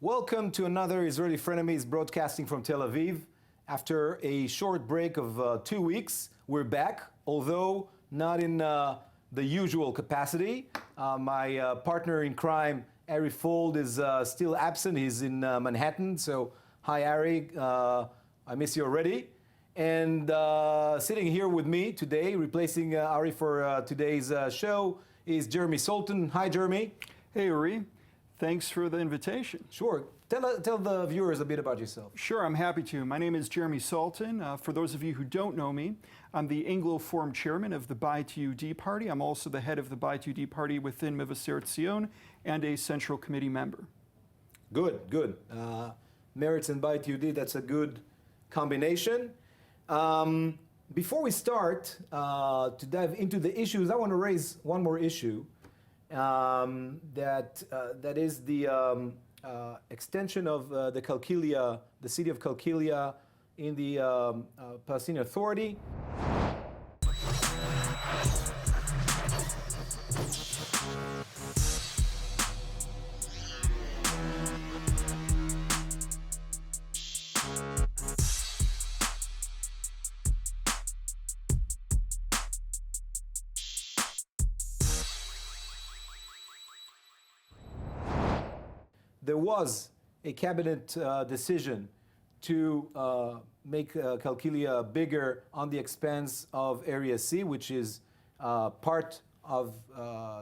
Welcome to another Israeli Frenemies broadcasting from Tel Aviv. After a short break of 2 weeks, we're back, although not in the usual capacity. My partner in crime, Ari Fold, is still absent. He's in Manhattan. So, hi, Ari. I miss you already. And sitting here with me today, replacing Ari for today's show, is Jeremy Sultan. Hi, Jeremy. Hey, Uri. Thanks for the invitation. Sure. Tell the viewers a bit about yourself. Sure, I'm happy to. My name is Jeremy Sultan. For those of you who don't know me, I'm the Anglo-Forum chairman of the Beit Yehudi Party. I'm also the head of the Beit Yehudi Party within Mevaseret Zion and a central committee member. Good, good. Meretz and Beit Yehudi, that's a good combination. Before we start to dive into the issues, I want to raise one more issue. That is the extension of the Qalqilia, the city of Qalqilia in the Palestinian Authority. There was a cabinet decision to make Qalqilia bigger on the expense of Area C, which is part of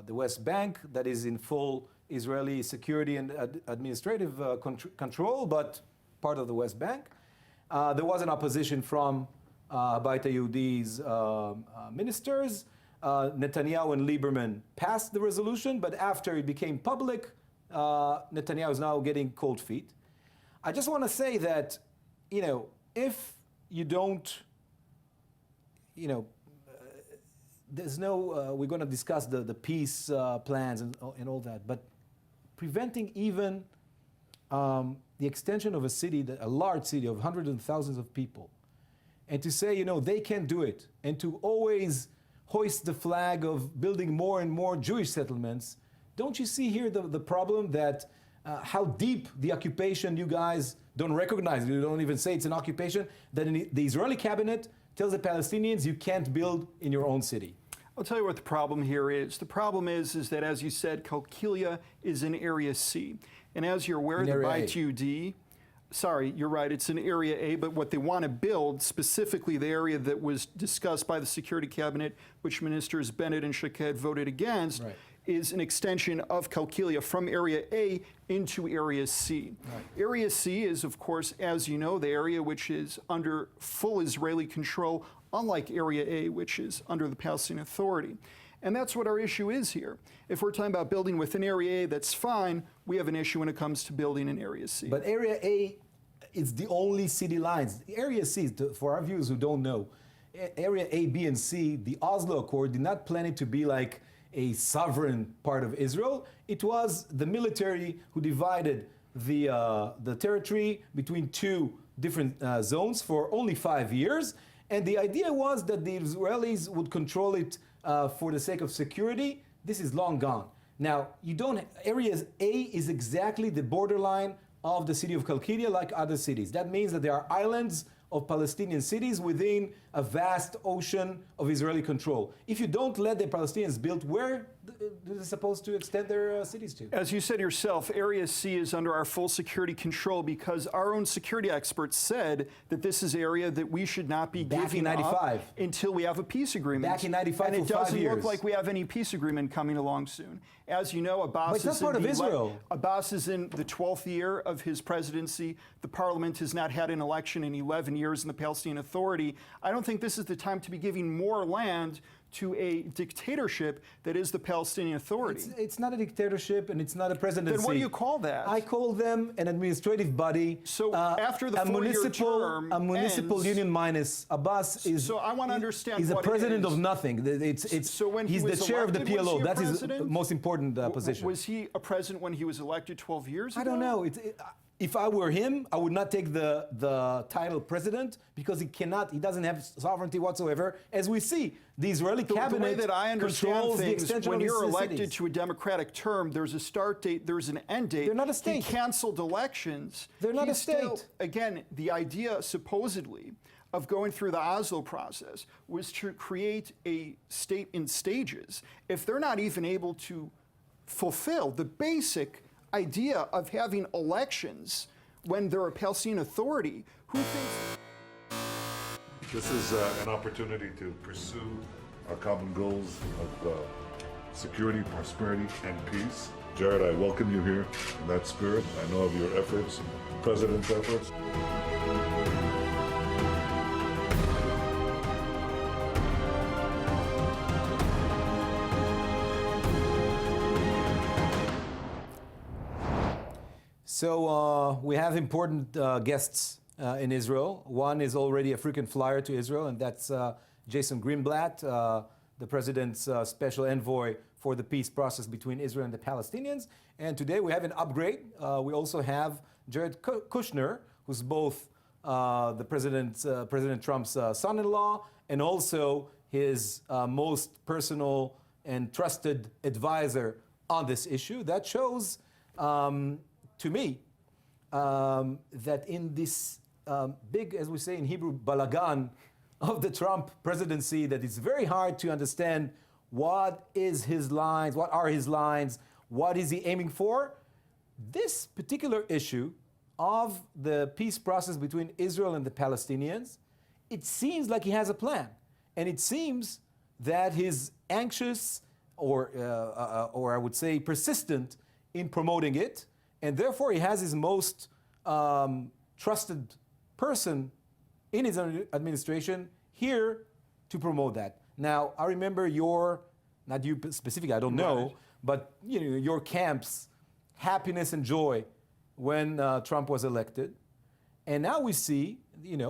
the West Bank that is in full Israeli security and administrative control, but part of the West Bank. There was an opposition from Beit Yehudi's ministers. Netanyahu and Lieberman passed the resolution, but after it became public, Netanyahu is now getting cold feet. I just want to say that, if you don't, there's no, we're going to discuss the peace plans and all that, but preventing even the extension of a city, a large city of hundreds and thousands of people, and to say, they can't do it, and to always hoist the flag of building more and more Jewish settlements. Don't you see here the problem that how deep the occupation you guys don't recognize, you don't even say it's an occupation, that the Israeli cabinet tells the Palestinians you can't build in your own city? I'll tell you what the problem here is. The problem is that, as you said, Qalqilia is in Area C. And as you're aware, the Beit Yehudi, sorry, you're right, it's in Area A, but what they want to build, specifically the area that was discussed by the Security Cabinet, which Ministers Bennett and Shaked voted against, right, is an extension of Qalqilia from Area A into Area C. Right. Area C is, of course, as you know, the area which is under full Israeli control, unlike Area A, which is under the Palestinian Authority. And that's what our issue is here. If we're talking about building within Area A, that's fine. We have an issue when it comes to building in Area C. But Area A is the only city lines. Area C, for our viewers who don't know, Area A, B, and C, the Oslo Accord did not plan it to be like a sovereign part of Israel. It was the military who divided the territory between two different zones for only 5 years. And the idea was that the Israelis would control it for the sake of security. This is long gone. Now, Area A is exactly the borderline of the city of Qalqilia, like other cities. That means that there are islands of Palestinian cities within a vast ocean of Israeli control. If you don't let the Palestinians build, where are they supposed to extend their cities to? As you said yourself, Area C is under our full security control because our own security experts said that this is area that we should not be giving up until we have a peace agreement. Back in 95 and it for 5 doesn't years. look like we have any peace agreement coming along soon. As you know, Abbas is in the 12th year of his presidency. The parliament has not had an election in 11 years in the Palestinian Authority. I don't think this is the time to be giving more land to a dictatorship that is the Palestinian Authority. It's not a dictatorship and it's not a presidency. Then what do you call that? I call them an administrative body. So after the four-year term a municipal ends, union minus Abbas is. So I want to understand. He's what a president it is. of nothing. So when he's the chair of the PLO. That is the president? most important position. Was he a president when he was elected 12 years ago? I don't know. if I were him, I would not take the title president because he doesn't have sovereignty whatsoever. As we see, the Israeli cabinet the way that I understand controls the things, extension when of you're his elected cities. to a democratic term, there's a start date, there's an end date. They're not a state. He canceled elections. They're not a Still, state. again, the idea supposedly of going through the Oslo process was to create a state in stages. If they're not even able to fulfill the basic idea of having elections when they're a Palestinian authority, who thinks... This is an opportunity to pursue our common goals of security, prosperity, and peace. Jared, I welcome you here in that spirit. I know of your efforts, President's efforts. So we have important guests in Israel. One is already a frequent flyer to Israel, and that's Jason Greenblatt, the president's special envoy for the peace process between Israel and the Palestinians. And today we have an upgrade. We also have Jared Kushner, who's both President Trump's son-in-law and also his most personal and trusted advisor on this issue. That shows to me that in this big, as we say in Hebrew, balagan of the Trump presidency, that it's very hard to understand what is his lines, what are his lines, what is he aiming for. This particular issue of the peace process between Israel and the Palestinians, it seems like he has a plan. And it seems that he's anxious or I would say persistent in promoting it. And therefore, he has his most trusted person in his administration here to promote that. Now, I remember not you specifically, I don't know, Right. but your camp's happiness and joy when Trump was elected. And now we see,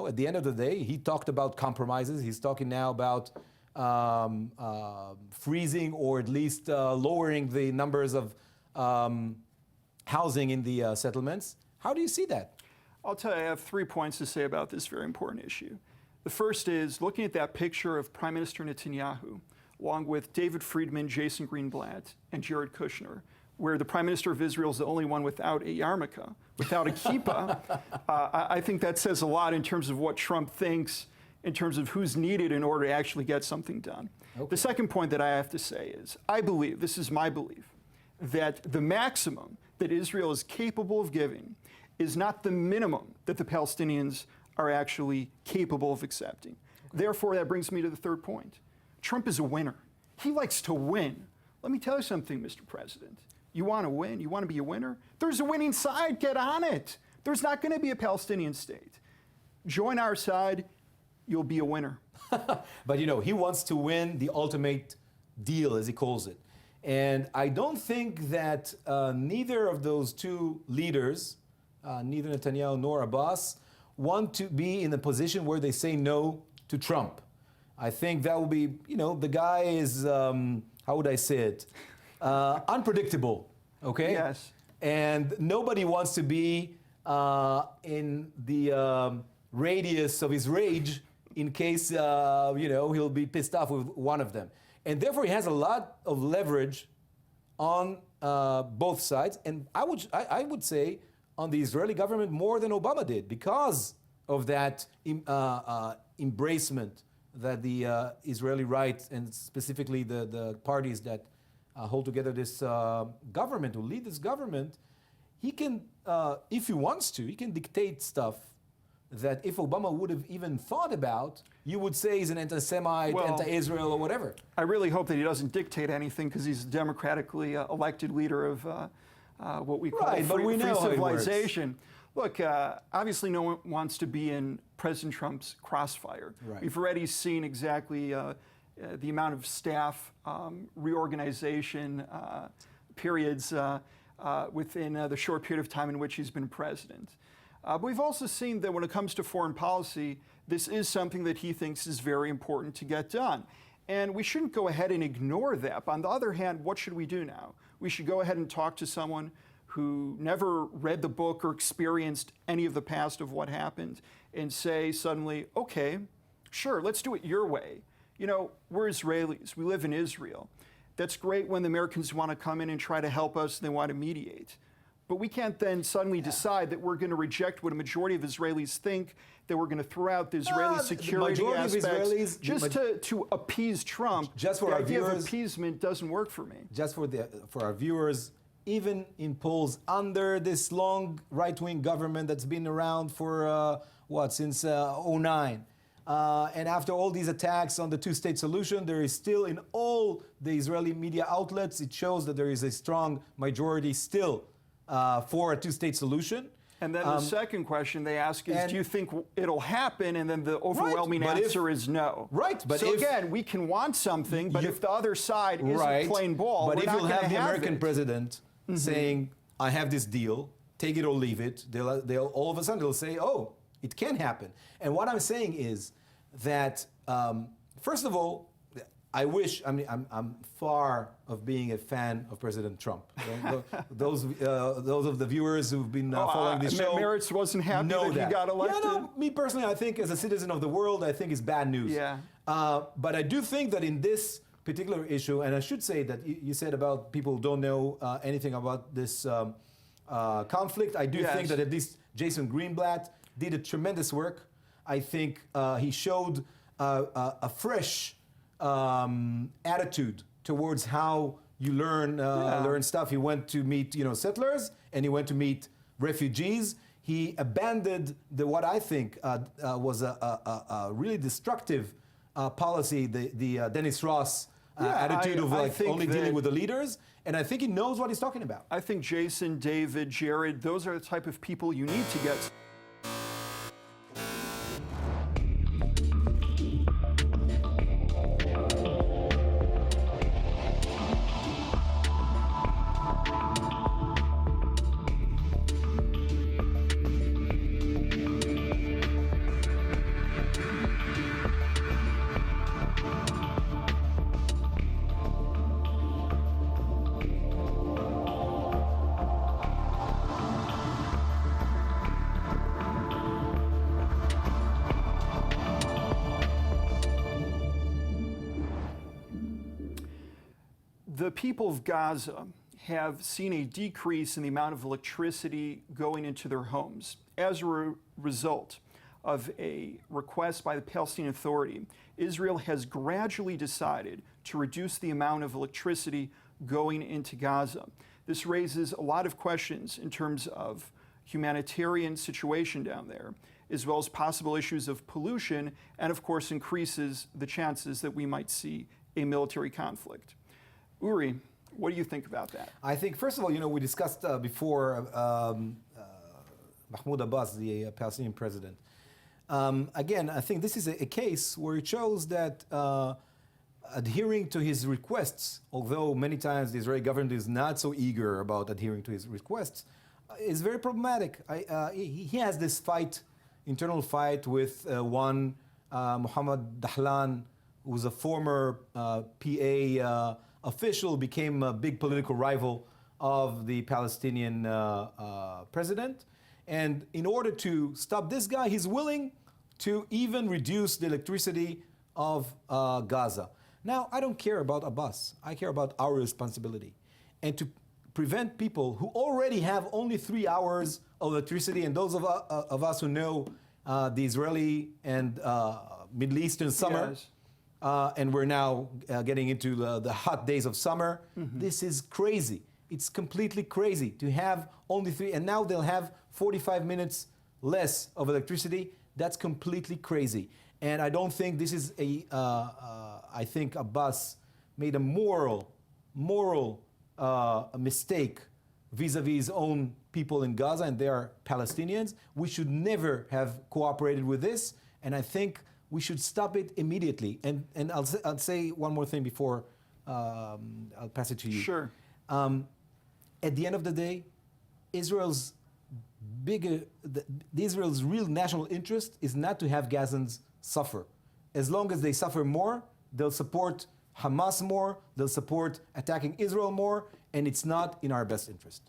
at the end of the day, he talked about compromises. He's talking now about freezing or at least lowering the numbers of housing in the settlements. How do you see that? I'll tell you, I have 3 points to say about this very important issue. The first is looking at that picture of Prime Minister Netanyahu, along with David Friedman, Jason Greenblatt, and Jared Kushner, where the Prime Minister of Israel is the only one without a yarmulke, without a kippah. I think that says a lot in terms of what Trump thinks, in terms of who's needed in order to actually get something done. Okay. The second point that I have to say is, I believe, this is my belief, that the maximum that Israel is capable of giving is not the minimum that the Palestinians are actually capable of accepting. Okay. Therefore, that brings me to the third point. Trump is a winner. He likes to win. Let me tell you something, Mr. President. You want to win? You want to be a winner? There's a winning side. Get on it. There's not going to be a Palestinian state. Join our side. You'll be a winner. But he wants to win the ultimate deal, as he calls it. And I don't think that neither of those two leaders, neither Netanyahu nor Abbas, want to be in a position where they say no to Trump. I think that will be, the guy is, how would I say it, unpredictable, okay? Yes. And nobody wants to be in the radius of his rage in case, he'll be pissed off with one of them. And therefore, he has a lot of leverage on both sides. And I would say on the Israeli government more than Obama did because of that embracement that the Israeli right and specifically the parties that hold together this government, who lead this government, he can, if he wants to, he can dictate stuff that if Obama would have even thought about, you would say he's an anti-Semite, anti-Israel, or whatever. I really hope that he doesn't dictate anything because he's a democratically elected leader of what we call free civilization. Look, obviously no one wants to be in President Trump's crossfire. Right. We've already seen exactly the amount of staff reorganization periods within the short period of time in which he's been president. But we've also seen that when it comes to foreign policy, this is something that he thinks is very important to get done. And we shouldn't go ahead and ignore that. But on the other hand, what should we do now? We should go ahead and talk to someone who never read the book or experienced any of the past of what happened and say suddenly, okay, sure, let's do it your way. You know, we're Israelis, we live in Israel. That's great when the Americans want to come in and try to help us and they want to mediate. But we can't then suddenly decide that we're going to reject what a majority of Israelis think, that we're going to throw out the Israeli security aspects just to appease Trump. Just for the our idea viewers, of appeasement doesn't work for me. Just for our viewers, even in polls under this long right-wing government that's been around for since 2009. And after all these attacks on the two-state solution, there is still in all the Israeli media outlets, it shows that there is a strong majority still for a two-state solution. And then the second question they ask is, do you think it'll happen? And then the overwhelming answer is no. Right. But so again, we can want something, but if the other side isn't playing ball, but we're if not you'll going to have the have American president saying, I have this deal, take it or leave it, they'll all of a sudden they'll say, oh, it can happen. And what I'm saying is that, first of all, I wish, I'm far of being a fan of President Trump. Those of the viewers who've been following this show. Meritz wasn't happy that he got elected. Yeah, no, me personally, I think as a citizen of the world, I think it's bad news. Yeah. But I do think that in this particular issue, and I should say that you said about people who don't know anything about this conflict, I do think that at least Jason Greenblatt did a tremendous work. I think he showed a fresh attitude towards how you learn stuff. He went to meet settlers, and he went to meet refugees. He abandoned what I think was a really destructive policy, the Dennis Ross attitude of only dealing with the leaders. And I think he knows what he's talking about. I think Jason, David, Jared, those are the type of people you need to get. The people of Gaza have seen a decrease in the amount of electricity going into their homes as a result of a request by the Palestinian Authority. Israel has gradually decided to reduce the amount of electricity going into Gaza. This raises a lot of questions in terms of humanitarian situation down there, as well as possible issues of pollution, and of course increases the chances that we might see a military conflict. Uri, what do you think about that? I think, first of all, we discussed before Mahmoud Abbas, the Palestinian president. Again, I think this is a case where it shows that adhering to his requests, although many times the Israeli government is not so eager about adhering to his requests, is very problematic. He has this internal fight with one Mohammed Dahlan, who's a former PA official, became a big political rival of the Palestinian president. And in order to stop this guy, he's willing to even reduce the electricity of Gaza. Now, I don't care about Abbas. I care about our responsibility. And to prevent people who already have only 3 hours of electricity, and those of us who know the Israeli and Middle Eastern summer, and we're now getting into the hot days of summer. This is crazy. It's completely crazy to have only 3, and now they'll have 45 minutes less of electricity. That's completely crazy. And I don't think this is I think Abbas made a moral mistake vis-a-vis his own people in Gaza, and they are Palestinians. We should never have cooperated with this, and I think we should stop it immediately. And I'll say one more thing before I'll pass it to you. Sure. At the end of the day, Israel's real national interest is not to have Gazans suffer. As long as they suffer more, they'll support Hamas more, they'll support attacking Israel more, and it's not in our best interest.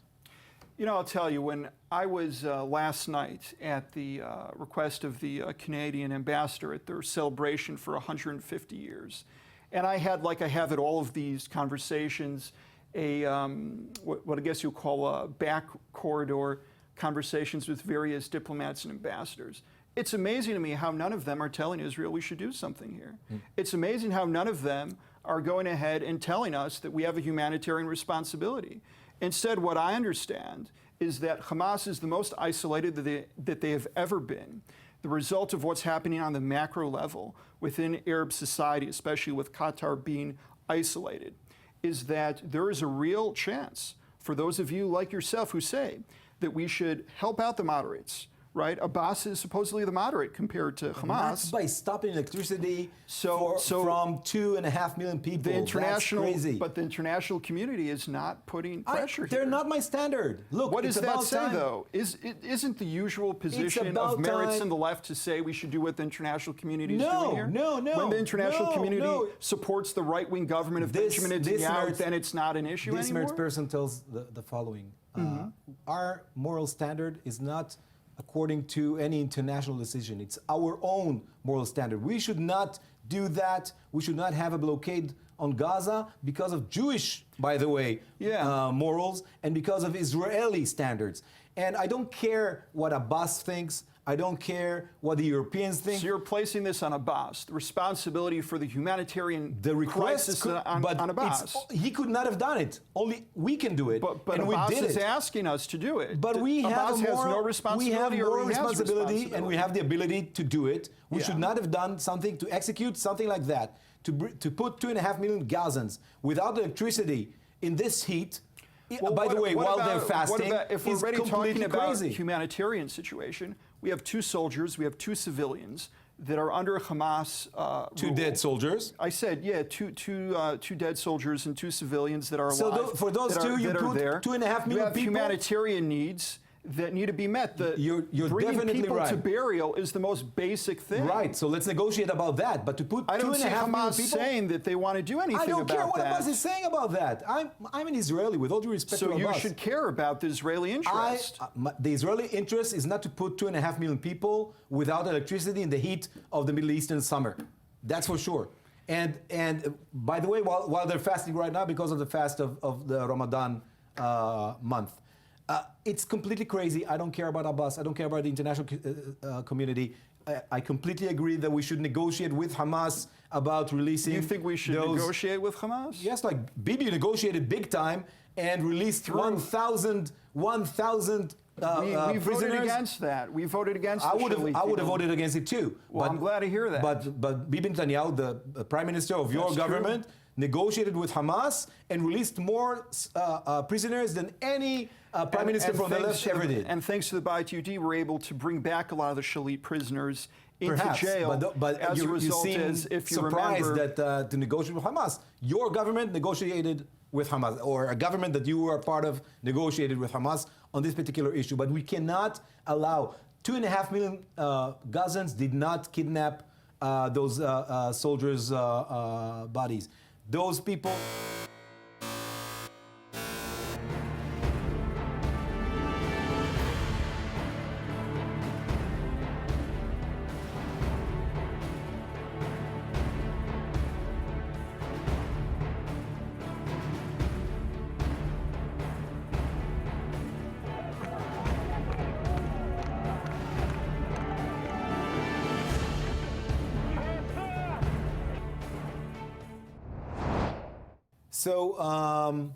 You know, I'll tell you, when I was last night at the request of the Canadian ambassador at their celebration for 150 years, and I had, like I have at all of these conversations, what I guess you'll call a back corridor conversations with various diplomats and ambassadors. It's amazing to me how none of them are telling Israel we should do something here. It's amazing how none of them are going ahead and telling us that we have a humanitarian responsibility. Instead, what I understand is that Hamas is the most isolated that they have ever been. The result of what's happening on the macro level within Arab society, especially with Qatar being isolated, is that there is a real chance for those of you like yourself who say that we should help out the moderates, right? Abbas is supposedly the moderate compared to Hamas. Not by stopping electricity So from 2.5 million people. The international, That's crazy. but the international community is not putting pressure They're here. not my standard. Look, What it's does that about say, time. though? Isn't the usual position about of merits time. in the left to say we should do what the international community is No, doing here? no, When the international community no. supports the right-wing government of Benjamin Netanyahu, then it's not an issue This anymore? merits person tells the following. Our moral standard is not according to any international decision. It's our own moral standard. We should not do that. We should not have a blockade on Gaza because of Jewish, by the way, morals, and because of Israeli standards. And I don't care what Abbas thinks. I don't care what the Europeans think. So you're placing this on Abbas, the responsibility for the humanitarian crisis could, on Abbas. He could not have done it. Only we can do it. But and Abbas we did is it. asking us to do it. But we have Abbas a moral, has no responsibility. we have moral or he has responsibility, and we have the ability to do it. We Yeah. should not have done something to execute something like that, to put 2.5 million Gazans without electricity in this heat. Well, by the way, while they're what fasting, about if we're is already talking completely about crazy. humanitarian situation, we have 2 soldiers, we have 2 civilians that are under Hamas Two rule. dead soldiers. I said, yeah, two dead soldiers and 2 civilians that are alive. So for those that two, are, you that are put there. 2.5 million You have people. humanitarian needs that need to be met. You're bringing definitely people right. to burial is the most basic thing. Right. So let's negotiate about that. But to put I don't see 2.5 million Hamas people. saying that they want to do anything I don't about care what that. Abbas is saying about that. I'm an Israeli, with all due respect So to you Abbas. should care about the Israeli interest. The Israeli interest is not to put 2.5 million people without electricity in the heat of the Middle Eastern summer. That's for sure. And by the way, while they're fasting right now because of the fast of the Ramadan month, it's completely crazy. I don't care about Abbas. I don't care about the international community. I completely agree that we should negotiate with Hamas about releasing. You think we should negotiate with Hamas? Yes, like Bibi negotiated big time and released 1,000 we voted prisoners. against that. We voted against I the would have Shalit. voted against it too. Well, I'm glad to hear that. But Bibi Netanyahu, the prime minister of your That's true. government, negotiated with Hamas and released more prisoners than any prime minister from the left ever did. And thanks to the Bayit UD, we're able to bring back a lot of the Shalit prisoners into Perhaps, jail. but as a you result, seem as if you surprised remember, that to negotiate with Hamas, your government negotiated with Hamas, or a government that you were a part of negotiated with Hamas on this particular issue. But we cannot allow 2.5 million Gazans did not kidnap those soldiers' bodies. Those people. So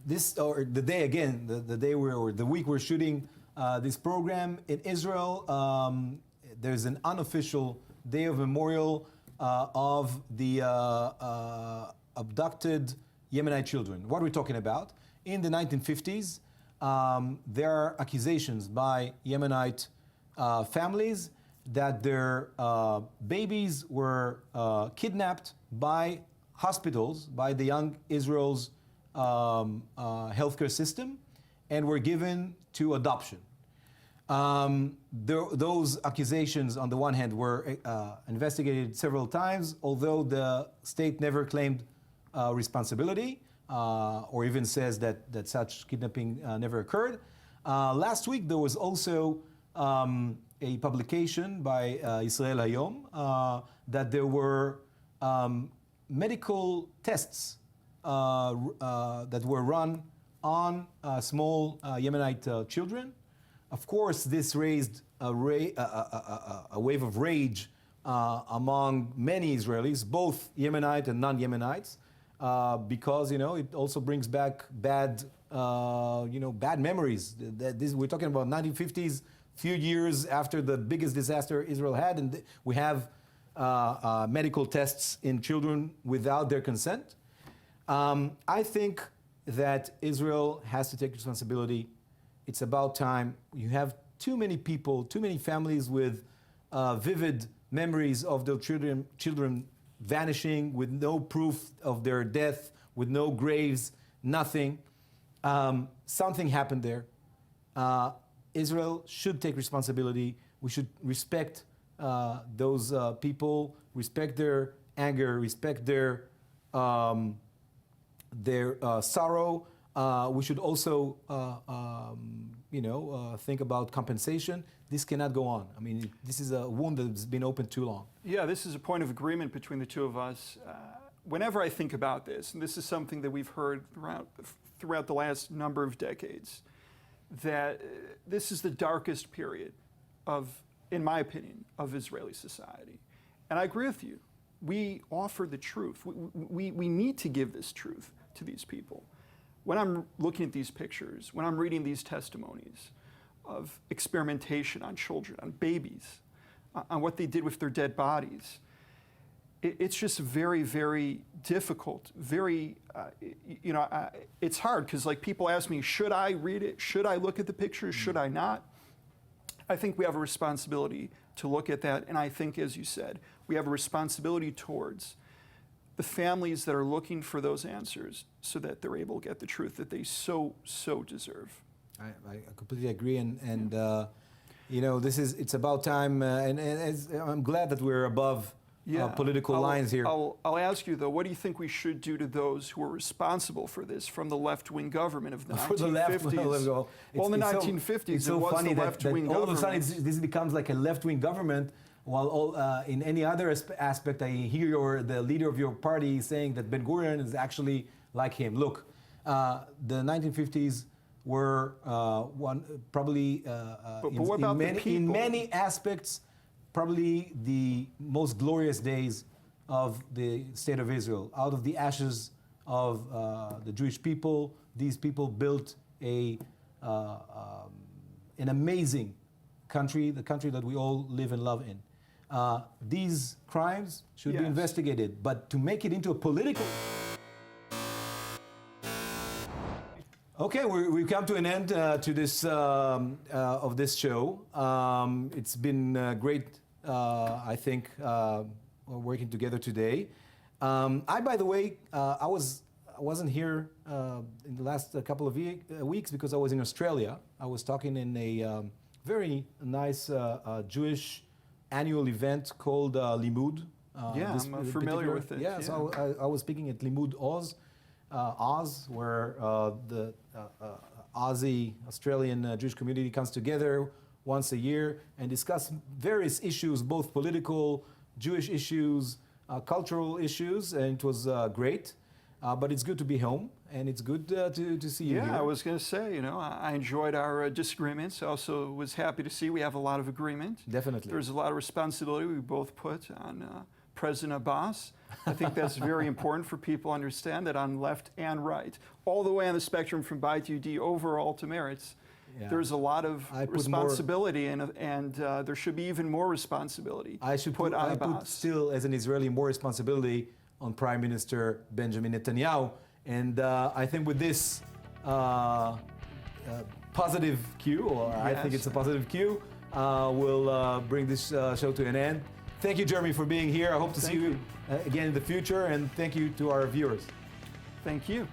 this, or the day again, the day or the week we're shooting this program in Israel, there's an unofficial day of memorial of the abducted Yemenite children. What are we talking about? In the 1950s, there are accusations by Yemenite families that their babies were kidnapped by hospitals, by the young Israel's healthcare system, and were given to adoption. Those accusations, on the one hand, were investigated several times, although the state never claimed responsibility. or even says that such kidnapping never occurred. Last week, there was also a publication by Israel Hayom that there were medical tests that were run on small Yemenite children. Of course, this raised a wave of rage among many Israelis, both Yemenite and non-Yemenites, because it also brings back bad memories. We're talking about 1950s, few years after the biggest disaster Israel had, and we have medical tests in children without their consent. I think that Israel has to take responsibility. It's about time. You have too many people, too many families with vivid memories of their children vanishing with no proof of their death, with no graves, nothing. Something happened there. Israel should take responsibility. We should respect those people, respect their anger, respect their sorrow. We should also, think about compensation. This cannot go on. I mean, this is a wound that's been open too long. Yeah, this is a point of agreement between the two of us. Whenever I think about this, and this is something that we've heard throughout the last number of decades, that this is the darkest period in my opinion, of Israeli society. And I agree with you. We offer the truth. We need to give this truth to these people. When I'm looking at these pictures, when I'm reading these testimonies of experimentation on children, on babies, on what they did with their dead bodies, it's just very, very difficult. It's hard because people ask me, should I read it? Should I look at the pictures? Should I not? I think we have a responsibility to look at that. And I think, as you said, we have a responsibility towards the families that are looking for those answers so that they're able to get the truth that they so deserve. I completely agree. It's about time. And I'm glad that we're above political lines here. I'll ask you, though, what do you think we should do to those who are responsible for this from the left-wing government of the 1950s? Well, in the 1950s, it's so funny that all of a sudden this becomes like a left-wing government, while in any other aspect, I hear the leader of your party saying that Ben-Gurion is actually like him. Look, the 1950s were in many aspects, probably the most glorious days of the state of Israel. Out of the ashes of the Jewish people, these people built an amazing country, the country that we all live and love in. These crimes should be investigated, but to make it into a political... Okay, we've come to an end to this of this show. It's been great, I think, working together today. By the way, I wasn't here in the last couple of weeks because I was in Australia. I was talking in a very nice Jewish annual event called Limud. I'm familiar with it. Yeah, so I was speaking at Limud Oz. Where the Aussie Australian Jewish community comes together once a year and discuss various issues, both political, Jewish issues, cultural issues, and it was great. But it's good to be home, and it's good to see you here. Yeah, I was going to say, I enjoyed our disagreements. I also was happy to see we have a lot of agreement. Definitely. There's a lot of responsibility we both put on President Abbas. I think that's very important for people to understand that on left and right, all the way on the spectrum from Beit UD overall to Meretz, there's a lot of responsibility, and there should be even more responsibility. I put still, as an Israeli, more responsibility on Prime Minister Benjamin Netanyahu. And I think with this positive cue, or I think it's a positive cue, we'll bring this show to an end. Thank you, Jeremy, for being here. I hope to see you again in the future, and thank you to our viewers. Thank you.